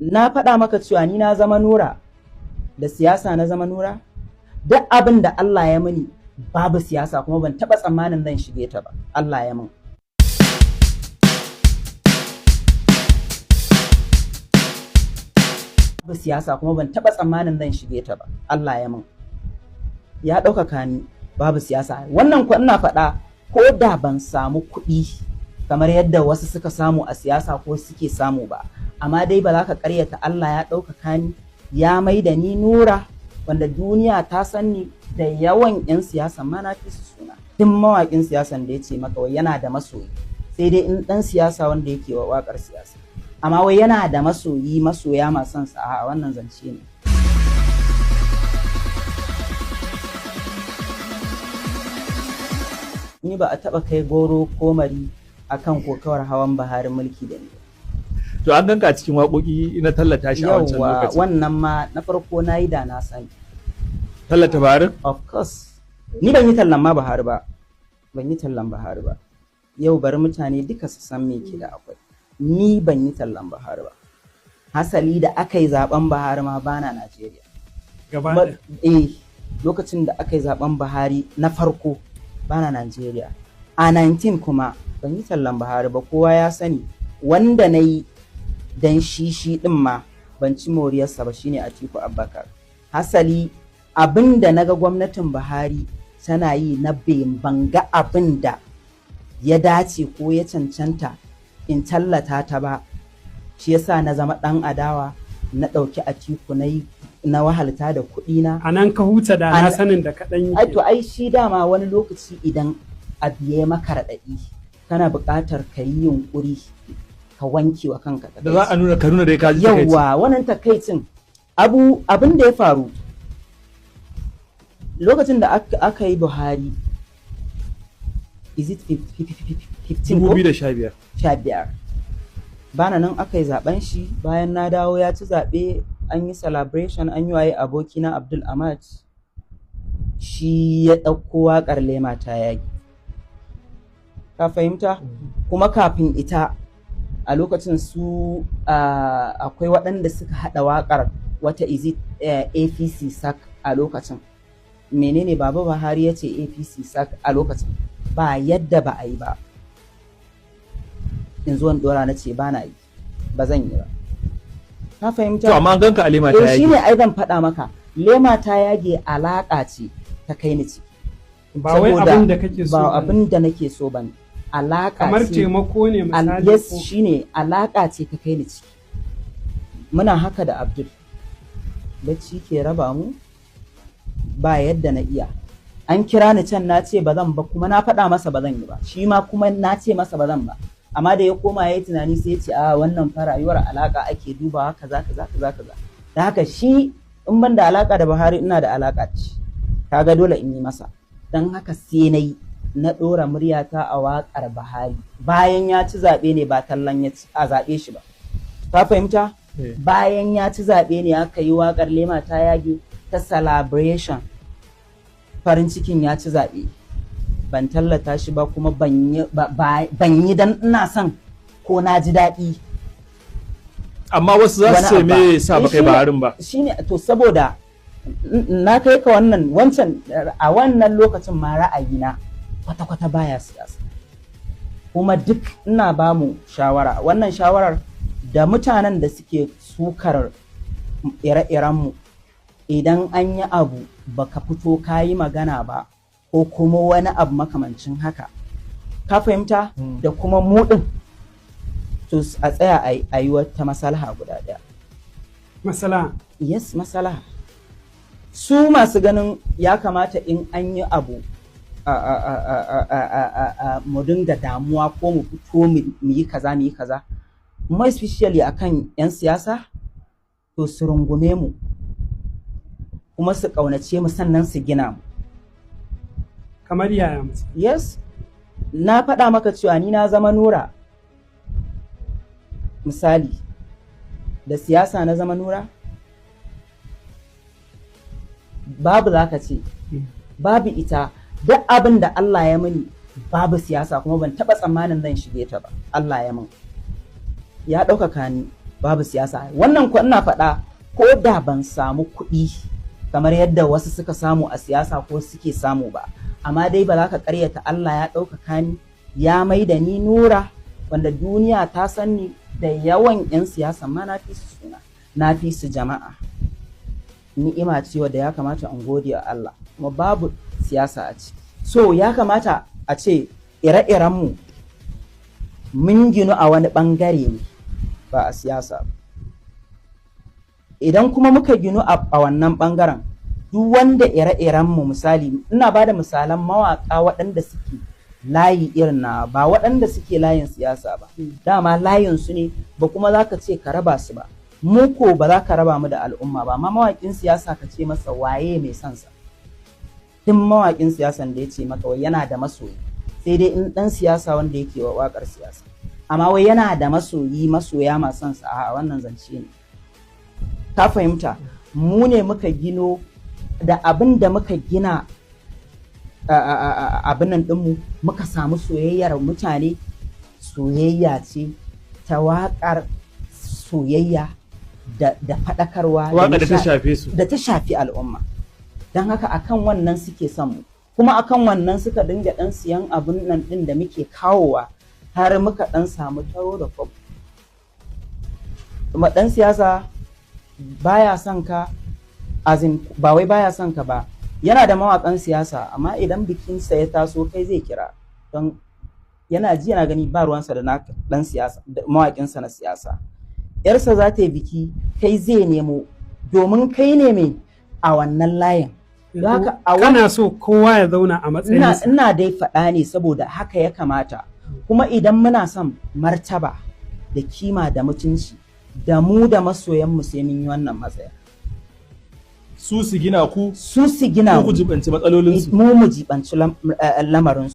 Na faɗa maka cewa ni na zama nura, da siyasa na zama nura. Duk abin da Allah ya mini babu siyasa kuma ban taɓa tsammanin zan shige ta ba. Allah ya min. Babu siyasa kuma ban taɓa tsammanin zan shige ta ba. Allah ya min. Ya ɗaukaka ni babu siyasa. Wannan ko ina faɗa ko da ban samu kuɗi kamar yadda wasu suka samu a siyasa ko suke samu ba. Amma dai ba za ka ƙaryata Allah ya ɗaukaka ni, ya mai da ni nura, wanda duniya ta san ni da yawan 'yan siyasa ma na fi su suna. Duk mawaƙin siyasan da ya ce maka wai yana da masoyi, sai dai in ɗan siyasa wanda yake wa waƙar siyasa. Amma wai yana da masoyi, masoya masu son sa, a wannan zance ne. Ni ba a taɓa kai goro ko mari akan kokawar hawan Buhari mulki da ni. To an ganka cikin waƙoƙi na tallata shi a wancan lokacin. Wannan ma na farko na yi da na sani. Tallata Buhari? Of course. Ni ban yi tallan ma Buhari ba. Ban yi tallan Buhari ba. Yau bari mutane duka su san me ke da akwai. Ni ban yi tallan Buhari ba. Hasali da aka yi zaben Buhari ma bana Najeriya. Gaba da? Lokacin da aka yi zaben Buhari na farko bana Najeriya. A 19 kuma ban yi tallan Buhari ba, kowa ya sani. Wanda na yi dan shi din ma ban ci moriyarsa ba shine Atiku Abubakar. Hasali abin da naga gwamnatin Buhari tana yi na banga abin da ya dace ko ya cancanta in tallata ta ba, shi yasa na zama dan adawa, na ɗauki Atiku na wahalta da kuɗi na. A nan ka huta da na sanin da kaɗan yi. To ai shi dama wani lokaci idan abu ya maka raɗaɗi kana buƙatar ka yi yunƙuri ka wanke wa kanka da za a nuna ka nuna dai ka ji takaici. Yawwa, wannan takaicin abin da ya faru lokacin da aka yi Buhari, is it 15 15 bana nan aka yi zaben shi. Bayan na dawo ya ci zaɓe, an yi celebration, an yi waye. Abokina Abdul Ahmad shi ya ɗauko waƙar Lema ta Yagi, ka fahimta? Kuma kafin ita a lokacin su akwai waɗanda suka haɗa waƙar wata izit APC SAC a lokacin. Menene Baba Buhari ya ce APC SAC a lokacin? Ba yadda ba a yi ba. In zuwan ɗora na ce ba na yi, ba zan yi ba. Ka fahimta? To amma an ganka a Lema ta Yage. Shi ne ai zan faɗa maka, Lema ta Yage alaƙa ce ta kai ni ciki. Ba wai abin da kake so ba. Ba abin da nake so ba ne. Alaƙa ce. Kamar taimako ne misali. Yes, shine alaƙa ce ta kai ni ciki. Muna haka da Abdul. Bacci ke raba mu, ba yadda na iya. An kira ni can na ce ba zan ba, kuma na faɗa masa ba zan yi ba. Shi ma kuma na ce masa ba zan ba. Amma da ya koma ya yi tunani sai ya ce a wannan fa rayuwar alaƙa ake dubawa kaza. Da haka shi in ban da alaƙa da Buhari ina da alaƙa ce. Kaga dole in yi masa. Don haka sai na yi. Na ɗora muryata a waƙar Buhari bayan ya ci zaɓe ne, ba tallan ya ci a zaɓe shi ba. Ka fahimta? Bayan ya ci zaɓe ne aka yi waƙar Lema ta Yage ta celebration, farin cikin ya ci zaɓe. Ban tallata shi ba, kuma ban yi dan ina son ko na ji daɗi. Amma wasu za su ce me sa ba kai Buharin ba? Shine to saboda na kai ka wancan a wannan lokacin ma ra'ayina kwata-kwata baya siyasa, kuma duk ina ba mu shawara, wannan shawarar da mutanen da suke sukar ire-irenmu, idan an yi abu baka fito ka yi magana ba ko kuma wani abu makamancin haka, ka fahimta? Da kuma muɗin to a tsaya a yi wata masalaha guda ɗaya. Masalaha? Yes, masalaha. Su masu ganin ya kamata in an yi abu mu dinga damuwa ko mu fito mu yi kaza, more especially akan 'yan siyasa, to su rungume mu kuma su ƙaunace mu sannan su gina mu. Kamar yaya musu? Yes, na faɗa maka cewa ni na zama nura, misali da siyasa na zama nura. Babu za ka ce, babu ita. Duk abin da Allah ya mini babu siyasa kuma ban taɓa tsammanin zan shige ta ba. Allah ya min. Ya ɗaukaka ni babu siyasa. Wannan ko ina faɗa ko da ban samu kuɗi kamar yadda wasu suka samu a siyasa ko suke samu ba, amma dai ba za ka ƙaryata Allah ya ɗaukaka ni ya mai da ni nura, wanda duniya ta san ni da yawan 'yan siyasa ma na fi su suna, na fi su jama'a. Ni'ima ce wadda ya kamata in gode wa Allah, kuma babu siyasa a ciki. So ya kamata a ce ire-irenmu mun ginu a wani ɓangare ne ba a siyasa ba. Idan kuma muka ginu a wannan ɓangaren, duk wanda ire-irenmu misali, ina ba da misalan mawaƙa waɗanda suke layi irin na, ba waɗanda suke layin siyasa ba, dama layin su ne, ba kuma za ka ce ka raba su ba. Mu ko ba za ka raba mu da al'umma ba, amma mawaƙin siyasa ka ce masa waye mai son sa. Duk mawaƙin siyasan da ya ce maka wai yana da masoyi, sai dai in ɗan siyasa wanda yake wa waƙar siyasa, amma wai yana da masoya masu son sa, a wannan zance ne. Ka fahimta? Mu ne muka gino da abin da muka gina abin nan ɗinmu, muka samu soyayyar mutane. Soyayya ce ta waƙar soyayya da faɗakarwa da ta shafi al'umma. Don haka akan wannan suke son mu, kuma akan wannan suka dinga ɗan siyan abin nan ɗin da muke kawowa, har muka ɗan samu taro da kwabo. Kuma ɗan siyasa baya son ka, ba wai baya son ka ba, yana da mawaƙan siyasa, amma idan bikinsa ya taso kai zai kira, don yana ji yana gani ba ruwansa da ɗan siyasa, da mawaƙinsa na siyasa. Yarsa za ta yi biki, kai zai nemo, domin kai ne mai a wannan layin. Kana so kowa ya zauna a matsayinsa. Ina dai faɗa ne saboda haka ya kamata. Kuma idan muna son martaba da kima da mutunci, da mu da masoyanmu sai mun yi wannan matsaya. Su su gina ku, su su gina ku jibanci matsalolinsu, mu jibanci lamarinsu.